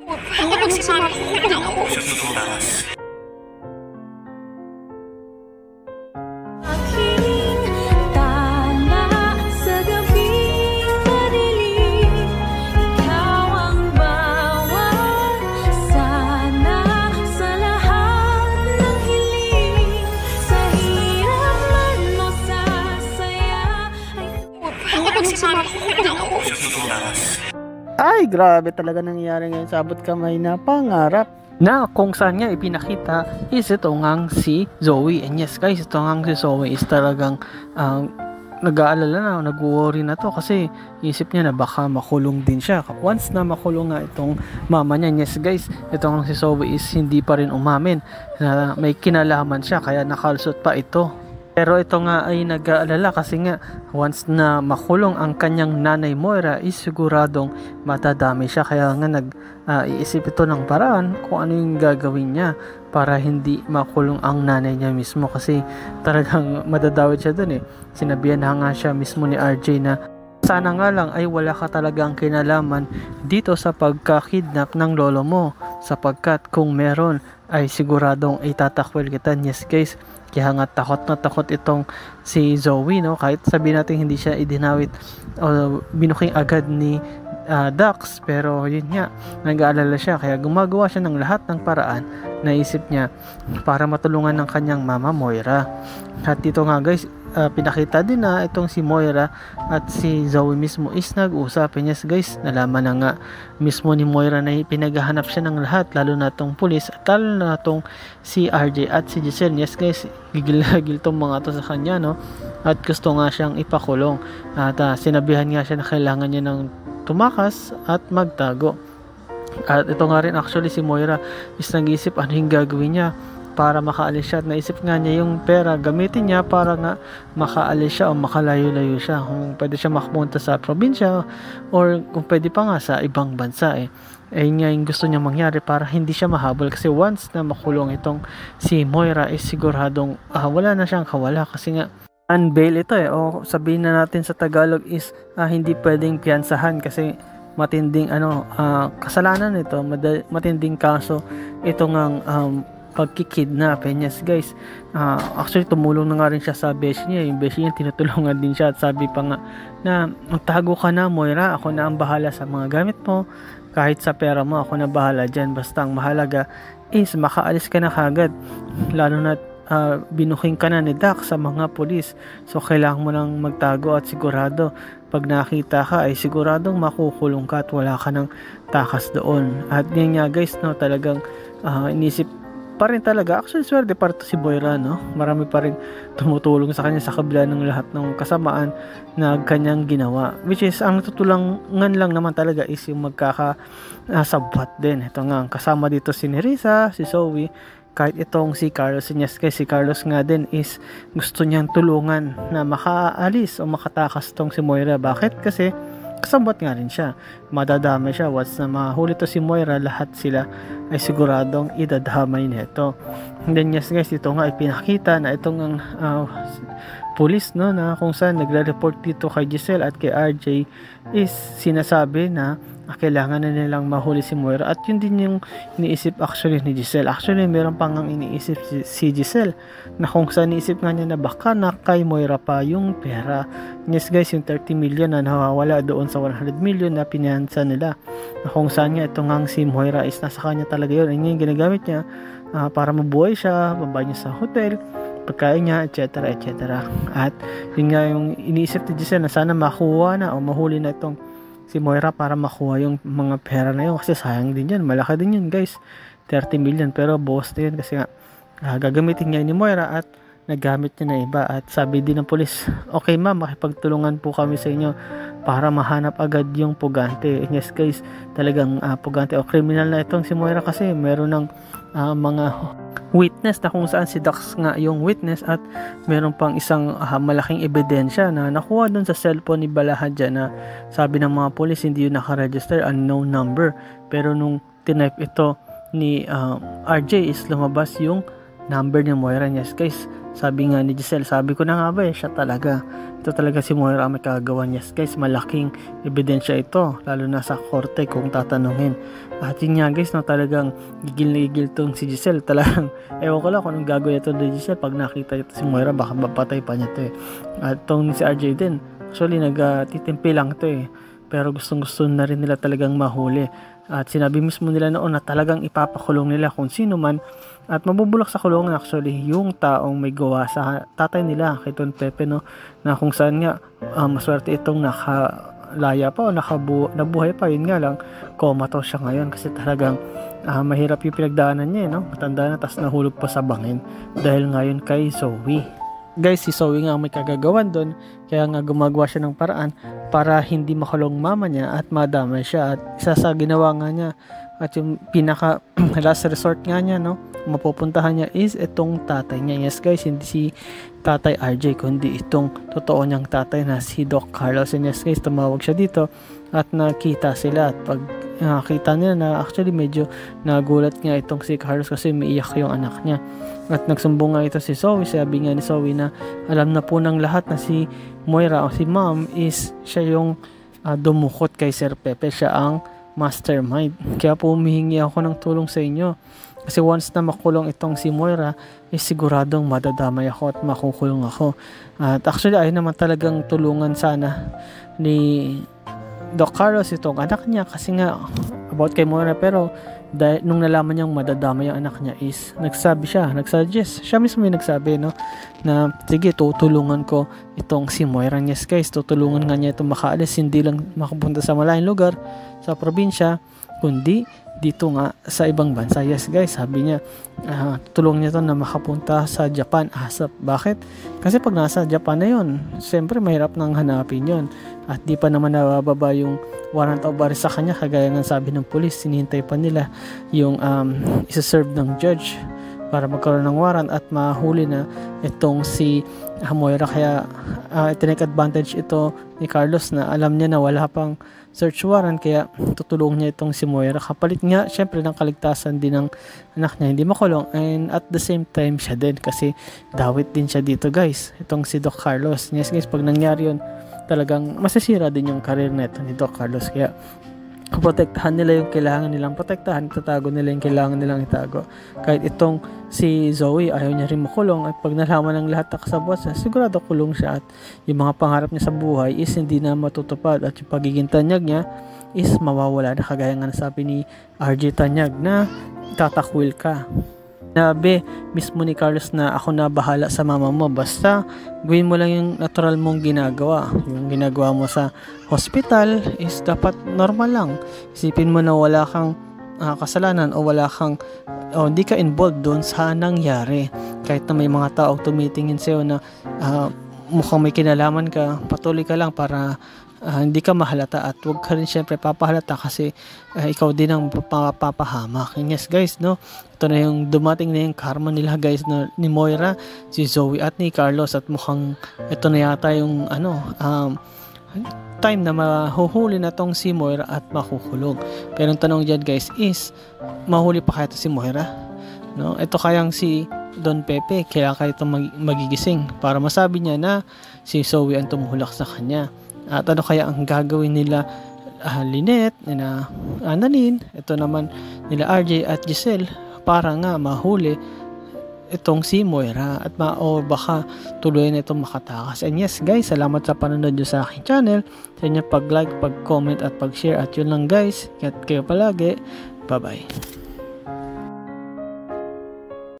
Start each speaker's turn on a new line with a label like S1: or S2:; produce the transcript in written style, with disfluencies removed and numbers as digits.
S1: Ako si Mami, kukulang ako. Ako si Mami, kukulang ako.
S2: Ay, grabe talaga nangyayari ngayon sa abot kamay na pangarap. Na kung saan nga ipinakita is ito ngang si Zoe. And yes guys, ito ngang si Zoe is talagang nag-aalala na, nag-worry na to kasi isip niya na baka makulong din siya. Once na makulong nga itong mama niya, yes guys, ito ngang si Zoe is hindi pa rin umamin na may kinalaman siya kaya nakalusot pa ito. Pero ito nga ay nag-aalala kasi nga once na makulong ang kanyang nanay Moira is siguradong matadami siya. Kaya nga nag-iisip ito ng paraan kung ano yung gagawin niya para hindi makulong ang nanay niya mismo. Kasi talagang madadawit siya dun eh. Sinabihan na nga siya mismo ni RJ na sana nga lang ay wala ka talagang kinalaman dito sa pagkakidnap ng lolo mo. Sapagkat kung meron ay siguradong itatakwil kita. Yes guys, kaya nga takot na takot itong si Zoe, no? Kahit sabihin natin hindi siya idinawit o binuking agad ni Dax, pero yun nga, nag-aalala siya kaya gumagawa siya ng lahat ng paraan na isip niya para matulungan ng kanyang mama Moira. At dito nga guys, pinakita din na itong si Moira at si Zoe mismo is nag-usap. Yes guys, nalaman na nga mismo ni Moira na pinaghahanap siya ng lahat, lalo na itong pulis at lalo na itong si RJ at si Giselle. Yes guys, gigil tong mga to sa kanya, no? At gusto nga siyang ipakulong at sinabihan nga siya na kailangan niya ng tumakas at magtago. At ito nga rin actually si Moira is nag-iisip ano yung gagawin niya para makaalis siya. At naisip nga niya yung pera gamitin niya para nga makaalis siya o makalayo-layo siya. Kung pwede siya makapunta sa probinsya or kung pwede pa nga sa ibang bansa eh. Ayun nga yung gusto niya mangyari para hindi siya mahabol. Kasi once na makulong itong si Moira is siguradong wala na siyang kawala. Kasi nga unbail ito eh. O sabihin na natin sa Tagalog is hindi pwedeng piyansahan kasi matinding kasalanan ito, matinding kaso ito ngang pagkikidnap. Yes guys, actually tumulong na nga rin siya sa beshi niya. Yung beshi niya tinutulungan din siya at sabi pa nga na magtago ka na Moira, ako na ang bahala sa mga gamit mo, kahit sa pera mo ako na bahala dyan, basta ang mahalaga is makaalis ka na kagad, lalo na binuking ka na ni Dax sa mga pulis, so kailangan mo nang magtago at sigurado pag nakita ka ay siguradong makukulong ka at wala ka ng takas doon. At yun nga guys, no, talagang inisip pa rin talaga, actually swerte pa rin si Moira, no? Marami pa rin tumutulong sa kanya sa kabila ng lahat ng kasamaan na kanyang ginawa, which is ang natutulungan lang naman talaga is yung magkakasabwat din. Ito nga, kasama dito si Nerissa, si Zoe, kahit itong si Carlos. Si Carlos nga din is gusto niyang tulungan na makaalis o makatakas tong si Moira. Bakit? Kasi kasabot nga rin siya, madadamay siya. Once na mahuli to si Moira, lahat sila ay siguradong idadamay nito. And then yes guys, ito nga ipinakita na itong police, no, na kung saan nagre-report dito kay Giselle at kay RJ is sinasabi na kailangan na nilang mahuli si Moira. At yun din yung iniisip actually ni Giselle. Actually meron pang ang iniisip si Giselle na kung saan iniisip nga niya na baka na kay Moira pa yung pera. Yes guys, yung 30 million na nawawala doon sa 100 million na pinansa nila, na kung saan nga ito nga si Moira is nasa kanya talaga yun. Ayun yung ginagamit niya para mabuhay siya, mabahay niya sa hotel, pagkain niya, etc. At yun nga yung iniisip ni Giselle na sana makuha na o mahuli na itong si Moira para makuha yung mga pera na yun, kasi sayang din yan, malaki din yun guys, 30 million, pero boss na yun kasi nga gagamitin niya ni Moira at nagamit niya na iba. At sabi din ng pulis, okay ma'am, makipagtulungan po kami sa inyo para mahanap agad yung pugante. Yes guys, talagang pugante o criminal na itong si Moira kasi meron ng mga witness na kung saan si Dax nga yung witness at meron pang isang malaking ebidensya na nakuha dun sa cellphone ni Balahadja na sabi ng mga pulis hindi yun nakaregister, unknown number. Pero nung tinype ito ni RJ is lumabas yung number ni Moira. Yes guys, sabi nga ni Giselle, sabi ko na nga ba siya talaga. Ito talaga si Moira ang may kagagawan. Yes guys, malaking ebidensya ito, lalo na sa korte kung tatanungin. At yun nga guys, no, talagang gigil na gigil tong si Giselle. Talagang ewan ko lang kung anong gagawin ito ni Giselle pag nakita ito si Moira, baka mapatay pa niya ito At tong si RJ din, actually nagtitimpi lang ito pero gustong gusto na rin nila talagang mahuli. At sinabi mismo nila noon na talagang ipapakulong nila kung sino man, at mabubulak sa kulungan actually yung taong may gawa sa tatay nila kay Don Pepe, no, na kung saan nga maswerte itong nakalaya pa o nabuhay pa. Yun nga lang, comatose siya ngayon kasi talagang mahirap yung pinagdaanan niya, no? Matanda na, tas nahulog pa sa bangin dahil ngayon kay Zoe. Guys, si Zoe nga may kagagawan doon, kaya nga gumagawa siya ng paraan para hindi makulong mama niya at madamay siya. At isa sa ginawa nga niya at yung pinaka last resort nga niya, no, mapupuntahan niya is itong tatay niya. Yes guys, hindi si tatay RJ kundi itong totoo niyang tatay na si Doc Carlos. And yes guys, tumawag siya dito at nakita sila. At pag nakita nila na actually medyo nagulat nga itong si Carlos kasi umiiyak yung anak niya. At nagsumbong nga ito si Zoe. Sabi nga ni Zoe na alam na po ng lahat na si Moira o si mom is siya yung dumukot kay Sir Pepe. Siya ang mastermind. Kaya po humihingi ako ng tulong sa inyo. Kasi once na makulong itong si Moira, is siguradong madadamay ako at makukulong ako. At actually ay naman talagang tulungan sana ni Doc Carlos itong anak niya kasi nga about kay Moira, pero dahil nung nalaman niyang madadama yung anak niya is nagsuggest siya mismo yung nagsabi, no, na sige tutulungan ko itong si Moira. Yes guys, tutulungan nga niya itong makaalis, hindi lang makapunta sa malayong lugar sa probinsya kundi dito nga sa ibang bansa. Yes guys, sabi niya tutulungan niya ito na makapunta sa Japan ASAP. Bakit? Kasi pag nasa Japan na yun, siyempre mahirap nang hanapin yun at di pa naman nabababa yung warrant of arrest sa kanya, kagaya ng sabi ng police, sinihintay pa nila yung isa-serve ng judge para magkaroon ng warrant at mahuli na itong si Moira. Kaya tinake advantage ito ni Carlos na alam niya na wala pang search warrant, kaya tutulong niya itong si Moira kapalit nga syempre ng kaligtasan din ng anak niya, hindi makulong, and at the same time siya din kasi dawit din siya dito guys, itong si Doc Carlos. Yes guys, pag nangyari yun talagang masisira din yung career na ito ni Doc Carlos. Kaya protektahan nila yung kailangan nilang protektahan, itatago nila yung kailangan nilang itago. Kahit itong si Zoe ayaw niya rin makulong, at pag nalaman ng lahat na kasabot siya, sigurado kulong siya at yung mga pangarap niya sa buhay is hindi na matutupad at yung pagiging tanyag niya is mawawala na, kagaya nga nasabi ni RJ Tanyag na tatakwil ka. Nabi mismo ni Carlos na ako na bahala sa mama mo, basta gawin mo lang yung natural mong ginagawa. Yung ginagawa mo sa hospital is dapat normal lang. Isipin mo na wala kang kasalanan o hindi ka involved doon sa nangyari. Kahit na may mga tao tumitingin sa'yo na mukhang may kinalaman ka, patuloy ka lang para hindi ka mahalata, at huwag ka rin syempre papahalata kasi ikaw din ang papahamak. And yes guys, no, ito na yung dumating na yung karma nila guys, no, ni Moira, si Zoe at ni Carlos, at mukhang ito na yata yung time na mahuhuli na tong si Moira at makukulong. Pero ang tanong dyan guys is, mahuli pa kaya ito si Moira? No, ito kayang si Don Pepe kaya kaya ito magigising para masabi niya na si Zoe ang tumulak sa kanya. At ano kaya ang gagawin nila Lynette, nila Annalyn, ito naman nila RJ at Giselle para nga mahuli itong si Moira at o baka tuloy na itong makatakas. And yes guys, salamat sa panonood nyo sa aking channel, sa inyong pag-like, pag-comment at pag-share. At yun lang guys, ingat kayo palagi, bye bye.